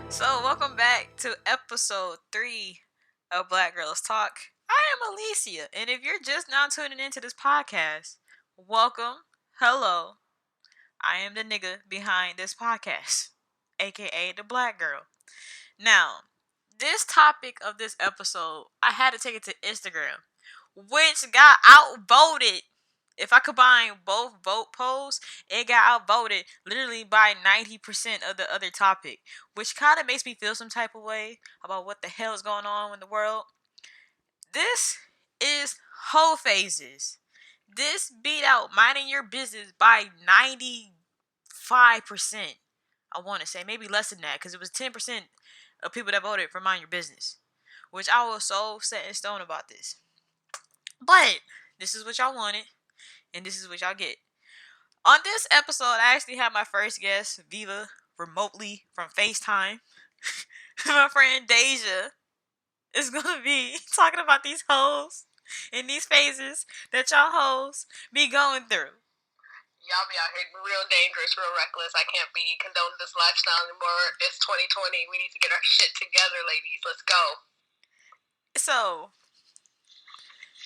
So, welcome back to episode 3 of Black Girls Talk. I am Alicia, and if you're just now tuning into this podcast, welcome. Hello. I am the nigga behind this podcast, aka the Black Girl. Now, this topic of this episode, I had to take it to Instagram, which got outvoted. If I combine both vote polls, it got outvoted literally by 90% of the other topic, which kind of makes me feel some type of way about what the hell is going on in the world. This is whole phases. This beat out minding your business by 95%. I want to say maybe less than that because it was 10% of people that voted for mind your business, which I was so set in stone about this. But this is what y'all wanted, and this is what y'all get. On this episode, I actually have my first guest, Viva, remotely from FaceTime. My friend Deja is gonna be talking about these hoes and these phases that y'all hoes be going through. Y'all be out here real dangerous, real reckless. I can't be condoning this lifestyle anymore. It's 2020. We need to get our shit together, ladies. Let's go. So,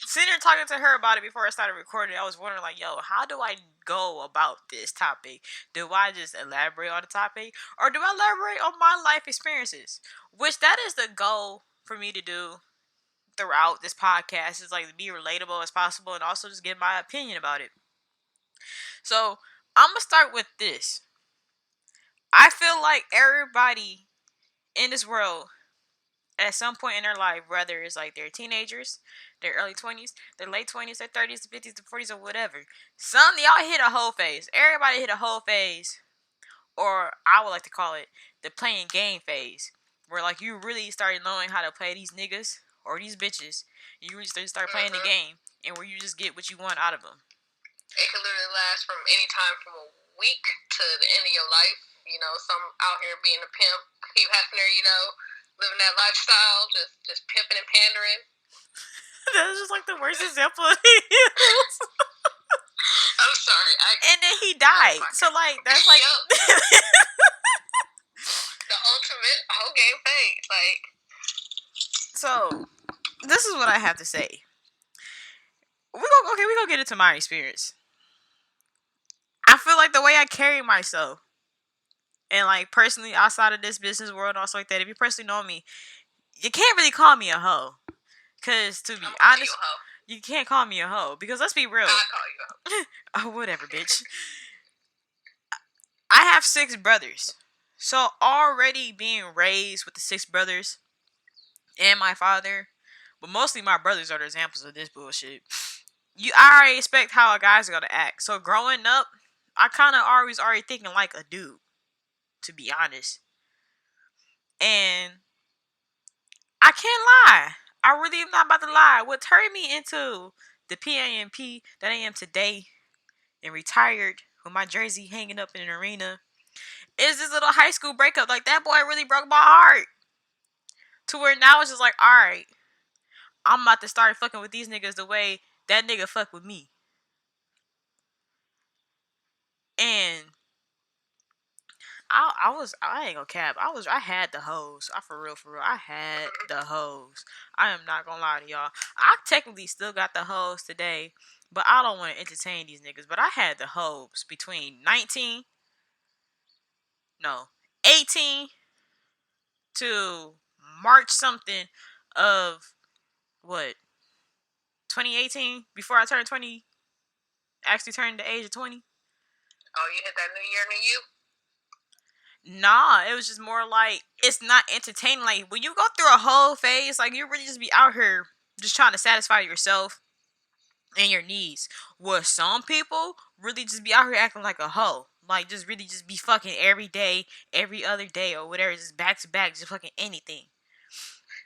sitting there talking to her about it before I started recording, I was wondering, like, yo, how do I go about this topic? Do I just elaborate on the topic? Or do I elaborate on my life experiences? Which that is the goal for me to do throughout this podcast, is like to be relatable as possible and also just give my opinion about it. So, I'm going to start with this. I feel like everybody in this world at some point in their life, whether it's like they're teenagers, their early 20s, their late 20s, their 30s, 50s, 40s, or whatever. Some y'all hit a whole phase. Everybody hit a whole phase, or I would like to call it the playing game phase, where like you really started knowing how to play these niggas or these bitches. You really start playing the game, and where you just get what you want out of them. It can literally last from any time from a week to the end of your life. You know, some out here being a pimp, Hugh Hefner, living that lifestyle, just pimping and pandering. That was just like the worst example. I'm sorry. And then he died. So like that's like the ultimate whole game phase. Like, so this is what I have to say. We gonna get into my experience. I feel like the way I carry myself, and like personally outside of this business world and also like that, if you personally know me, you can't really call me a hoe. Cause to be honest, you can't call me a hoe. Because let's be real. I call you a hoe. Oh, whatever, bitch. I have 6 brothers. So already being raised with the 6 brothers and my father, but mostly my brothers are the examples of this bullshit. I already expect how a guy's gonna act. So growing up, I kind of always already thinking like a dude, to be honest. And I can't lie. I really am not about to lie. What turned me into the PAMP that I am today and retired with my jersey hanging up in an arena is this little high school breakup. Like, that boy really broke my heart. To where now it's just like, alright, I'm about to start fucking with these niggas the way that nigga fuck with me. And I ain't gonna cap. I had the hoes. For real. I had the hoes. I am not gonna lie to y'all. I technically still got the hoes today, but I don't want to entertain these niggas. But I had the hoes between 18 to March something of what, 2018, before I turned 20, actually turned the age of 20. Oh, you hit that new year, new you? Nah, it was just more like, it's not entertaining. Like, when you go through a whole phase, like, you really just be out here just trying to satisfy yourself and your needs. Where some people really just be out here acting like a hoe. Like, just really just be fucking every day, every other day, or whatever, just back to back, just fucking anything.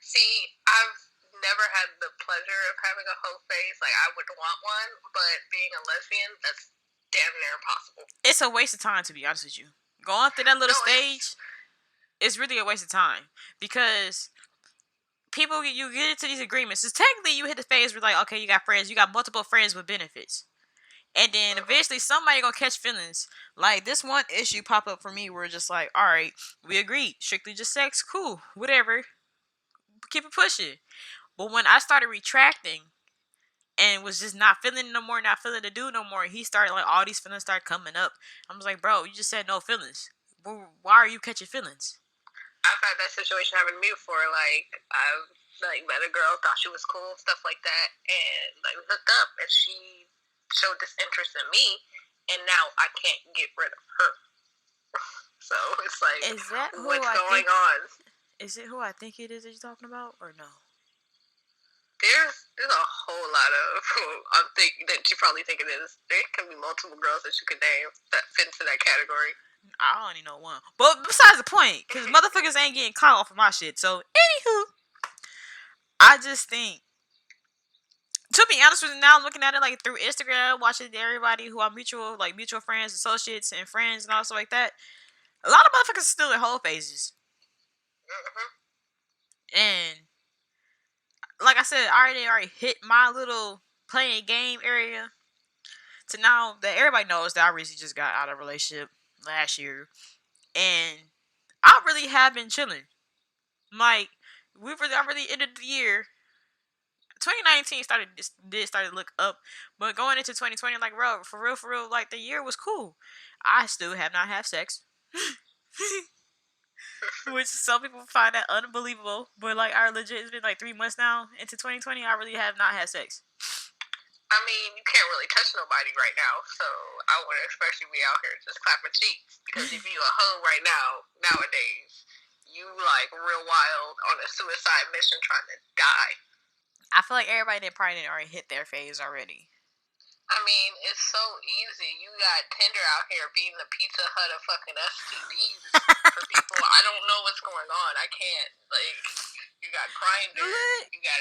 See, I've never had the pleasure of having a hoe phase. Like, I would want one, but being a lesbian, that's damn near impossible. It's a waste of time, to be honest with you. Going through that little stage, it's really a waste of time. Because people, you get into these agreements. So technically, you hit the phase where, like, okay, you got friends. You got multiple friends with benefits. And then eventually somebody gonna catch feelings. Like this one issue pop up for me where it's just like, all right, we agreed, strictly just sex, cool, whatever, keep it pushing. But when I started retracting and was just not feeling it no more, not feeling the dude no more, he started like all these feelings started coming up. I was like, bro, you just said no feelings. Why are you catching feelings? I've had that situation happen to me before. Like I've like met a girl, thought she was cool, stuff like that, and like we hooked up, and she showed this interest in me, and now I can't get rid of her. So it's like, Is that who what's I going think? on? Is it who I think it is that you're talking about, or no? There's a whole lot of I'm think that you probably think it is. There can be multiple girls that you could name that fit into that category. I only know one. But besides the point, because motherfuckers ain't getting caught off of my shit. So, anywho, I just think, to be honest with you, now I'm looking at it like through Instagram, watching everybody who are mutual friends, associates, and friends, and also like that. A lot of motherfuckers still in whole phases. Mm-hmm. And like I said, I already hit my little playing game area. To now that everybody knows that I recently just got out of a relationship last year, and I really have been chilling. Like I really ended the year. 2019 started to look up, but going into 2020, like bro, for real, like the year was cool. I still have not had sex, which some people find that unbelievable. But like, our legit, it's been like 3 months now into 2020. I really have not had sex. I mean, you can't really touch nobody right now, so I wouldn't expect you to be out here just clapping cheeks. Because if you a hoe right now, nowadays, you like real wild on a suicide mission trying to die. I feel like everybody that probably didn't already hit their phase already. I mean, it's so easy. You got Tinder out here being the Pizza Hut of fucking STDs for people. I don't know what's going on. I can't like. You got Grindr. You got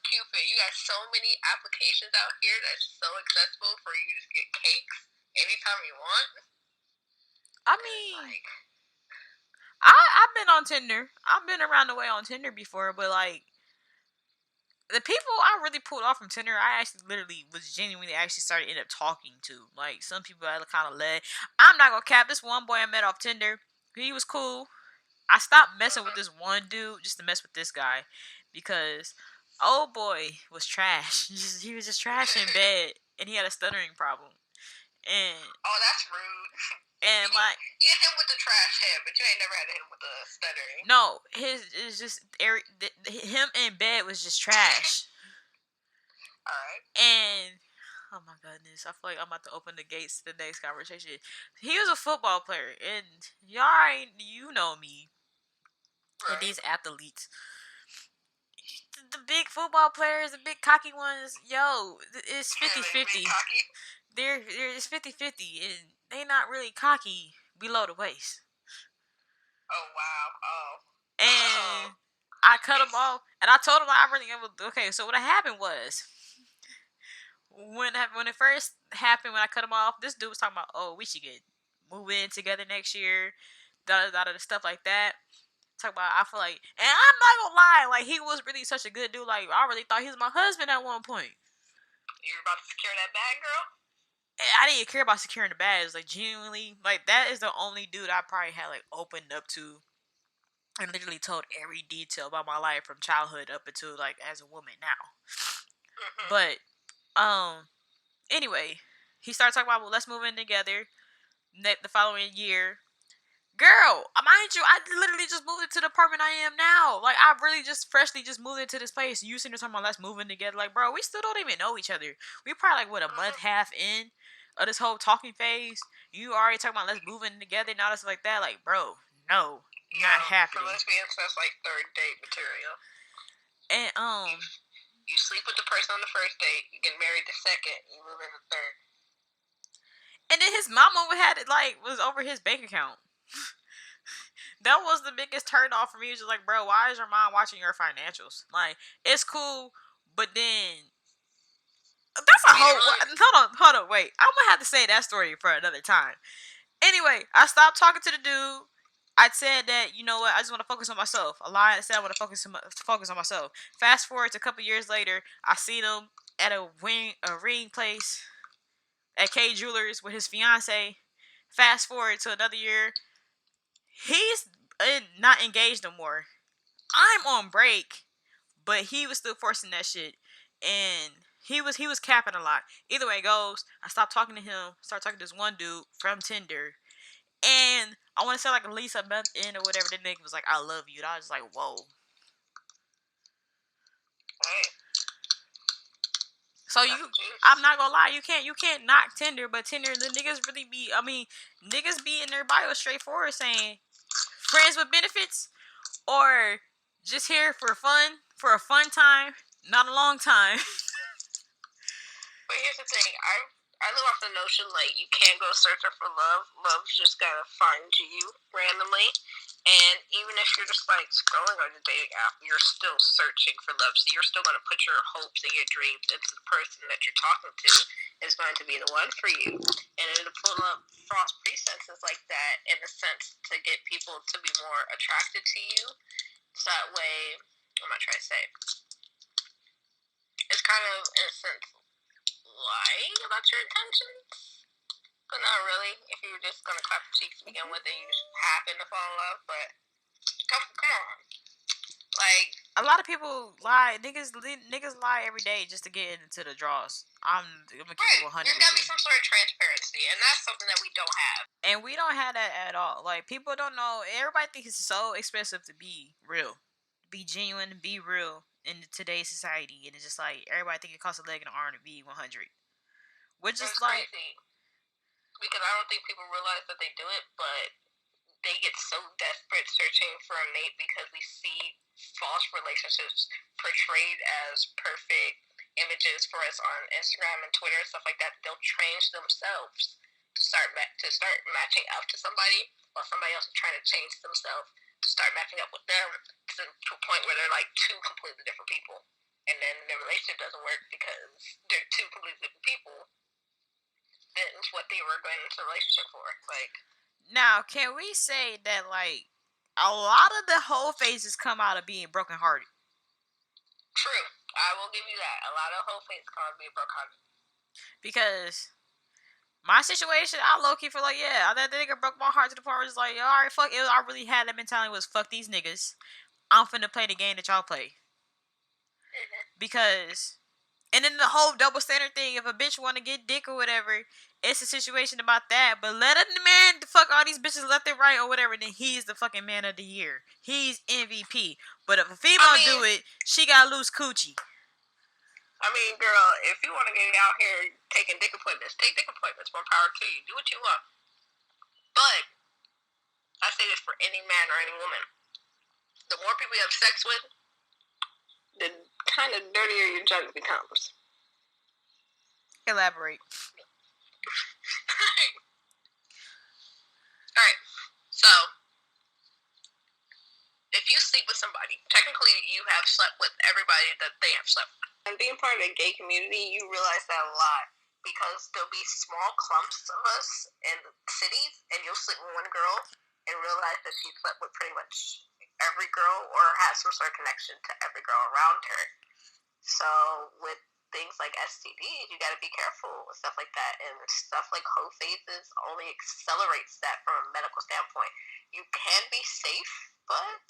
Cupid. You got so many applications out here that's so accessible for you to get cakes anytime you want. I mean, like, I've been on Tinder. I've been around the way on Tinder before, but like, the people I really pulled off from Tinder, I actually literally was genuinely actually started end up talking to. Like, some people I kind of led. I'm not gonna cap. This one boy I met off Tinder, he was cool. I stopped messing with this one dude just to mess with this guy because old boy was trash. He was just trash in bed, and he had a stuttering problem. And oh, that's rude. And like, you hit him with the trash head, but you ain't never had to hit him with the stuttering. No, his is just him in bed was just trash. Alright. And oh my goodness, I feel like I'm about to open the gates to the next conversation. He was a football player, and you know me, right. And these athletes, the big football players, the big cocky ones, yo, it's 50-50. It's 50-50, and they not really cocky below the waist. Oh wow! Oh. And I cut him off, and I told him I really okay. So what happened was, when it first happened, when I cut him off, this dude was talking about, oh, we should move in together next year, da stuff like that. Talk about, I feel like, and I'm not gonna lie, like, he was really such a good dude. Like, I really thought he was my husband at one point. You were about to secure that bag, girl? I didn't care about securing the bag. It was like, genuinely, like, that is the only dude I probably had like opened up to and literally told every detail about my life from childhood up until like as a woman now. Mm-hmm. But anyway, he started talking about, well, let's move in together. The following year, girl, mind you, I literally just moved into the apartment I am now. Like, I really just freshly just moved into this place. You sitting there talking about let's move in together. Like, bro, we still don't even know each other. We probably like what, a month half in of this whole talking phase. You already talking about let's move in together and all this like that. Like, bro, no, not happening. For lesbians, that's like third date material. And you sleep with the person on the first date, you get married the second, you move in the third. And then his mama had it like was over his bank account. That was the biggest turn off for me. It was just like, bro, why is your mom watching your financials? Like, it's cool, but then that's a whole. Hold on, wait. I'm gonna have to say that story for another time. Anyway, I stopped talking to the dude. I said that, you know what, I just want to focus on myself. I lied and said I want to focus on myself. Fast forward to a couple years later, I seen him at a ring place. at K Jewelers with his fiance. Fast forward to another year, he's not engaged no more. I'm on break, but he was still forcing that shit, and he was capping a lot. Either way it goes, I stopped talking to him. Started talking to this one dude from Tinder, and I want to say like at least a month in or whatever. The nigga was like, "I love you," and I was like, "Whoa." Hey. So I'm not gonna lie, you can't knock Tinder, but Tinder, the niggas really be, niggas be in their bio straightforward saying friends with benefits or just here for a fun time, not a long time. But here's the thing, I live off the notion like you can't go searching for love. Love's just gotta find you randomly. And even if you're just like scrolling on the dating app, you're still searching for love. So you're still gonna put your hopes and your dreams into the person that you're talking to is going to be the one for you. And it'll pull up false pretenses like that in a sense to get people to be more attracted to you. So that way, what am I trying to say? It's kind of in a sense lying about your intentions, but not really. If you were just gonna clap your cheeks to begin with, and you just happen to fall in love, but come on, like a lot of people lie. Niggas lie every day just to get into the draws. I'm gonna keep it 100. There's gotta be some sort of transparency, and that's something that we don't have. And we don't have that at all. Like people don't know. Everybody thinks it's so expensive to be real, be genuine, be real in today's society, and it's just like everybody think it costs a leg and an arm to be 100, which is like crazy because I don't think people realize that they do it, but they get so desperate searching for a mate because we see false relationships portrayed as perfect images for us on Instagram and Twitter and stuff like that. They'll change themselves to start matching up to somebody, or somebody else is trying to change themselves to start matching up with them to a point where they're like two completely different people, and then their relationship doesn't work because they're two completely different people than what they were going into a relationship for. Like, now, can we say that like a lot of the whole phases come out of being brokenhearted? True, I will give you that. A lot of whole phases come out of being brokenhearted. Because my situation, I low key feel like, yeah, that nigga broke my heart to the point where it's like, yo, alright, fuck it. I really had that mentality was fuck these niggas. I'm finna play the game that y'all play. Because, and then the whole double standard thing, if a bitch wanna get dick or whatever, it's a situation about that. But let a man fuck all these bitches left and right or whatever, then he's the fucking man of the year. He's MVP. But if a female do it, she gotta lose coochie. I mean, girl, if you want to get out here taking dick appointments, take dick appointments. More power to you. Do what you want. But I say this for any man or any woman: the more people you have sex with, the kind of dirtier your junk becomes. Elaborate. All right. So, if you sleep with somebody, technically you have slept with everybody that they have slept with. And being part of the gay community, you realize that a lot because there'll be small clumps of us in cities, and you'll sleep with one girl and realize that she slept with pretty much every girl or has some sort of connection to every girl around her. So with things like STDs, you got to be careful with stuff like that, and stuff like hoe phases only accelerates that from a medical standpoint. You can be safe, but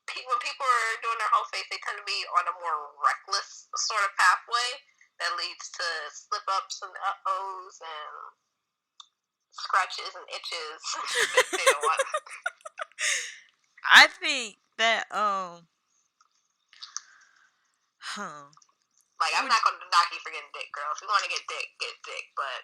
when people are doing their whole phase, they tend to be on a more reckless sort of pathway that leads to slip ups and uh-ohs and scratches and itches that they don't want. I think that like, I'm not gonna knock you for getting dick, girl. If you want to get dick, but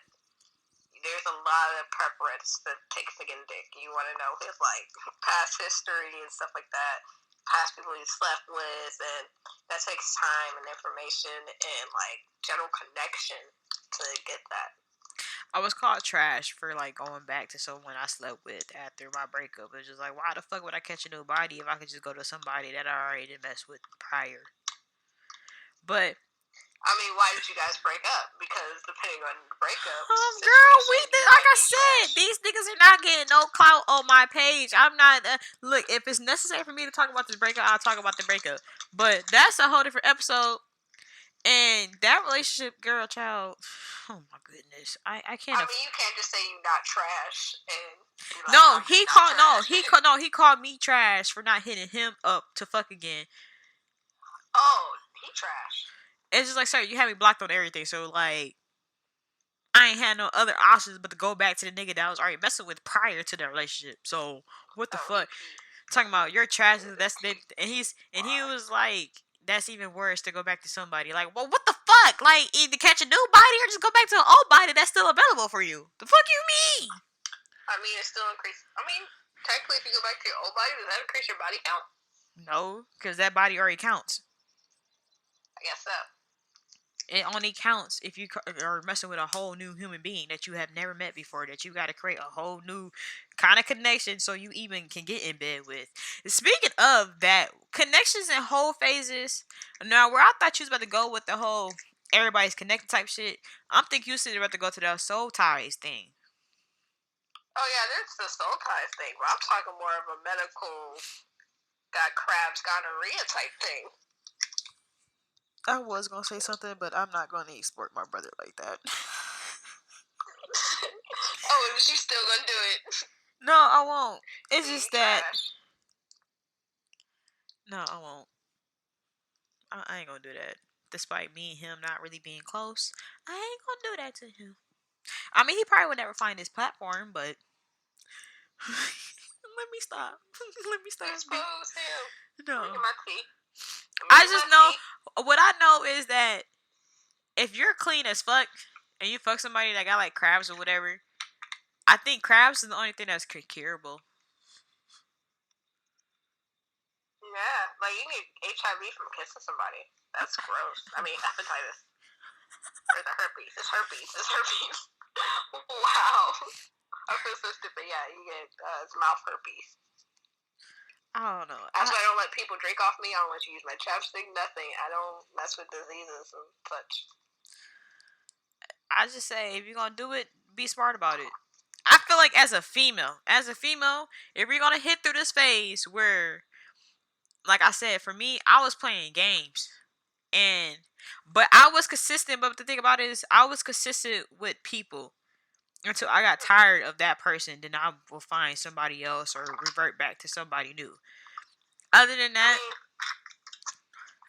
there's a lot of preference that takes to getting dick. You want to know his like past history and stuff like that, past people he slept with, and that takes time and information and like general connection to get that. I was called trash for like going back to someone I slept with after my breakup. It's just like, why the fuck would I catch a new body if I could just go to somebody that I already did mess with prior? But I mean, why did you guys break up? Because depending on the breakup, girl, we did. Like I said, these niggas are not getting no clout on my page. I'm not. Look, if it's necessary for me to talk about this breakup, I'll talk about the breakup. But that's a whole different episode. And that relationship, girl, child. Oh my goodness, I can't. I mean, you can't just say you not trash and be like, No, I'm just not trash. he called me trash for not hitting him up to fuck again. Oh, he trash. It's just like, sir, you had me blocked on everything, so like, I ain't had no other options but to go back to the nigga that I was already messing with prior to the relationship. So what the Oh, fuck? he Talking about your trash, that's that, He and he Why? was like, that's even worse to go back to somebody. Like, well, what the fuck? Like, either catch a new body or just go back to an old body that's still available for you. The fuck you mean? I mean, it still increases. I mean, technically, if you go back to your old body, does that increase your body count? No, because that body already counts. I guess so. It only counts if you are messing with a whole new human being that you have never met before, that you got to create a whole new kind of connection so you even can get in bed with. Speaking of that, connections and whole phases. Now, where I thought you was about to go with the whole everybody's connected type shit, I'm thinking you said you're about to go to the soul ties thing. Oh yeah, there's the soul ties thing, but I'm talking more of a medical got crabs gonorrhea type thing. I was gonna say something, but I'm not gonna export my brother like that. Oh, but you still gonna do it? No, I won't. It's See, you just that. trash. No, I won't. I ain't gonna do that. Despite me and him not really being close, I ain't gonna do that to him. I mean, he probably would never find his platform, but let me stop. Let me stop. Expose him. No. Look at my teeth. I just know what I know is that if you're clean as fuck and you fuck somebody that got like crabs or whatever, I think crabs is the only thing that's curable. Yeah, like you get HIV from kissing somebody. That's gross. I mean, hepatitis. Or the herpes. It's herpes. It's herpes. Wow. I feel so stupid. Yeah, you get mouth herpes. I don't know. That's why I don't let people drink off me. I don't let you use my chapstick. Nothing. I don't mess with diseases and such. I just say if you're gonna do it, be smart about it. I feel like as a female, if you're gonna hit through this phase where, like I said, for me, I was playing games, but I was consistent. But the thing about it is, I was consistent with people until I got tired of that person. Then I will find somebody else or revert back to somebody new. Other than that,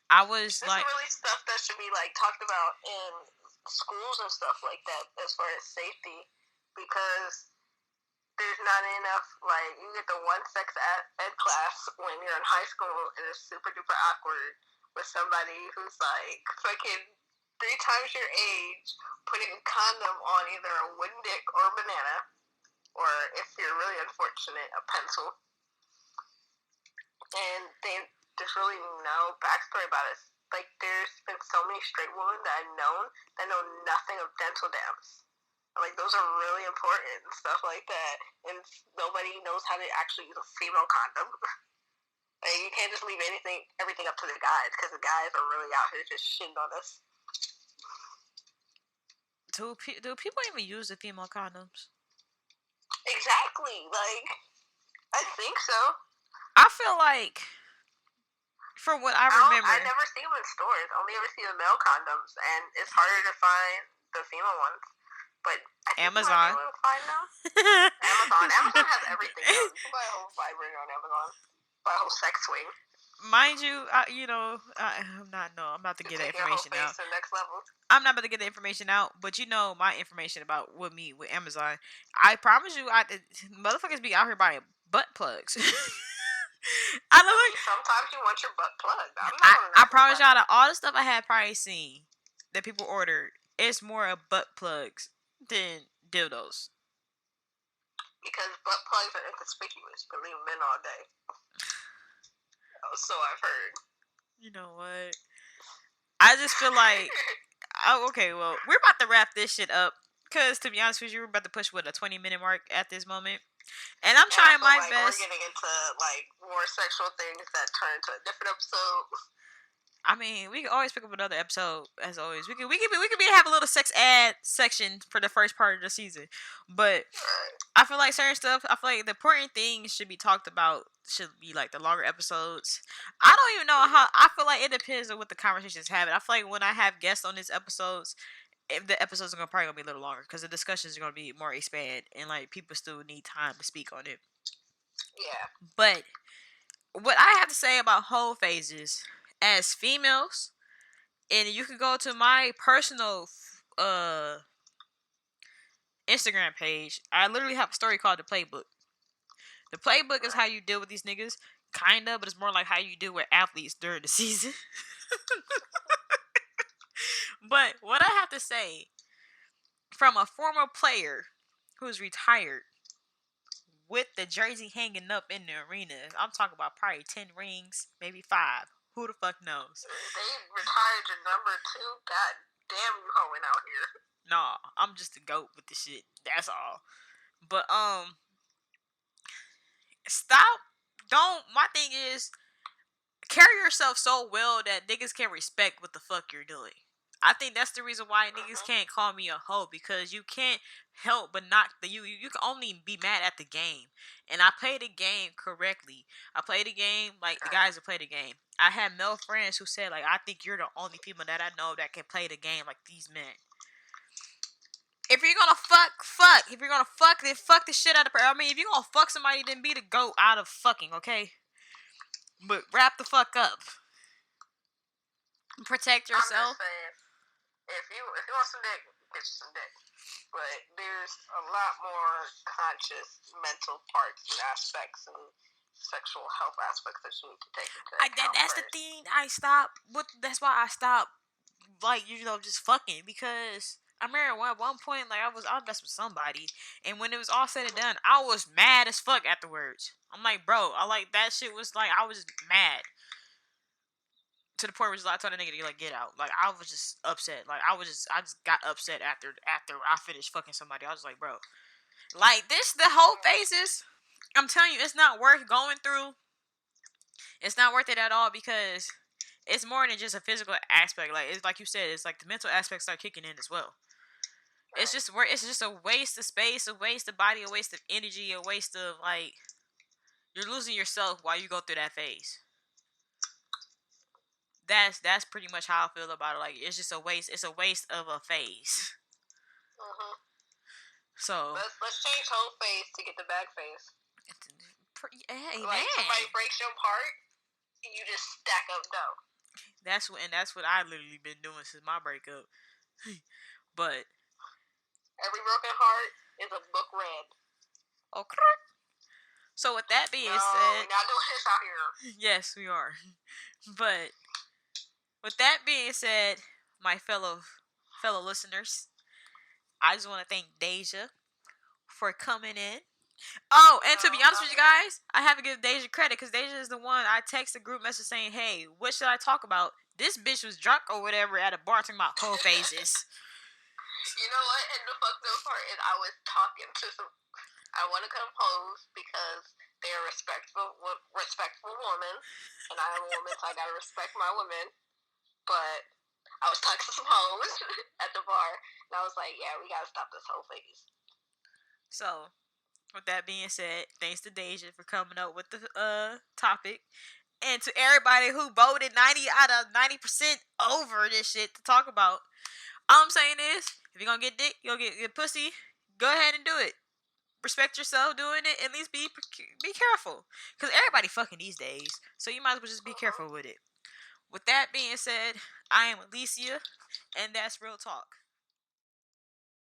I was This like, is really stuff that should be like talked about in schools and stuff like that as far as safety, because there's not enough. Like you get the one sex ed class when you're in high school, and it's super duper awkward with somebody who's like fucking 3 times your age, putting a condom on either a wooden dick or a banana, or if you're really unfortunate, a pencil. And there's really no backstory about it. Like there's been so many straight women that I've known that know nothing of dental dams. Like those are really important and stuff like that, and nobody knows how to actually use a female condom. Like you can't just leave everything up to the guys, because the guys are really out here just shitting on us. do people even use the female condoms? Exactly. Like I think so. I feel like, from what I remember, I never see them in stores. I only ever see the male condoms, and it's harder to find the female ones. But I think Amazon. You might be able to find them. Amazon has everything. You can buy a whole vibrator on Amazon. Buy a whole sex swing. Mind you, I'm not. No, I'm about to get that information out. To the next level. I'm not about to get the information out, but you know my information about with Amazon. I promise you, motherfuckers be out here buying butt plugs. I know. Sometimes you want your butt plugged. I promise you, out of all the stuff I had probably seen that people ordered, it's more of butt plugs than dildos. Because butt plugs are inconspicuous. Believe men all day. So I've heard. You know what? I just feel like, okay, well, we're about to wrap this shit up. Because, to be honest with you, we're about to push, a 20-minute mark at this moment. And I'm trying my best. We're getting into, more sexual things that turn into a different episode. I mean, we can always pick up another episode. As always, we could have a little sex ad section for the first part of the season. But I feel like certain stuff. I feel like the important things should be talked about. Should be like the longer episodes. I don't even know how. I feel like it depends on what the conversations having. I feel like when I have guests on these episodes, if the episodes are probably gonna be a little longer because the discussions are gonna be more expand and like people still need time to speak on it. Yeah. But what I have to say about whole phases as females, and you can go to my personal Instagram page. I literally have a story called the playbook. The playbook is how you deal with these niggas, kinda, but it's more like how you deal with athletes during the season. But what I have to say from a former player who's retired with the jersey hanging up in the arena, I'm talking about probably 10 rings, maybe 5. Who the fuck knows? They retired to number 2. God damn, you hoeing out here. Nah, I'm just a goat with the shit. That's all. But stop. Don't. My thing is carry yourself so well that niggas can respect what the fuck you're doing. I think that's the reason why niggas can't call me a hoe, because you can't help but not the you can only be mad at the game. And I play the game correctly. I play the game like the guys that play the game. I had male friends who said like, I think you're the only people that I know that can play the game like these men. If you're gonna fuck. If you're gonna fuck, then fuck the shit out of her. I mean, if you're gonna fuck somebody, then be the goat out of fucking, okay? But wrap the fuck up. Protect yourself. I'm just saying, if you want some dick, get you some dick. But there's a lot more conscious mental parts and aspects and sexual health aspects that you need to take into account. That's the thing. That's why I stopped, like, just fucking, because I remember at one point, like, I was messing with somebody, and when it was all said and done, I was mad as fuck afterwards. I'm like, bro, that shit was like, I was just mad. To the point where I told the nigga to like get out. Like, I was just upset. Like, I just got upset after I finished fucking somebody. I was like, bro, like the whole phases. I'm telling you, it's not worth going through. It's not worth it at all, because it's more than just a physical aspect. Like, it's like you said, it's like the mental aspects start kicking in as well. It's just a waste of space, a waste of body, a waste of energy, a waste of, like, you're losing yourself while you go through that phase. That's pretty much how I feel about it. Like, it's just a waste. It's a waste of a phase. Mm-hmm. So let's change whole phase to get the back phase. Hey, like, man. somebody breaks your part, you just stack up dough. That's what I literally been doing since my breakup. But every broken heart is a book read. Okay. So with that being said, we're not doing this out here. Yes, we are. But with that being said, my fellow listeners, I just want to thank Deja for coming in. Oh, and to be honest with you guys, I have to give Deja credit, because Deja is the one I text a group message saying, hey, what should I talk about? This bitch was drunk or whatever at a bar talking about whole phases. You know what? And the fucked up part is I was talking to some. I want to compose because they're respectful women, and I am a woman, so I gotta respect my women. But I was talking to some hoes at the bar, and I was like, yeah, we gotta stop this whole phase. So, with that being said, thanks to Deja for coming up with the topic. And to everybody who voted 90 out of 90% over this shit to talk about. All I'm saying is, if you're gonna get dick, you're gonna get pussy, go ahead and do it. Respect yourself doing it. At least be careful. Because everybody fucking these days. So you might as well just be careful with it. With that being said, I am Alicia, and that's Real Talk.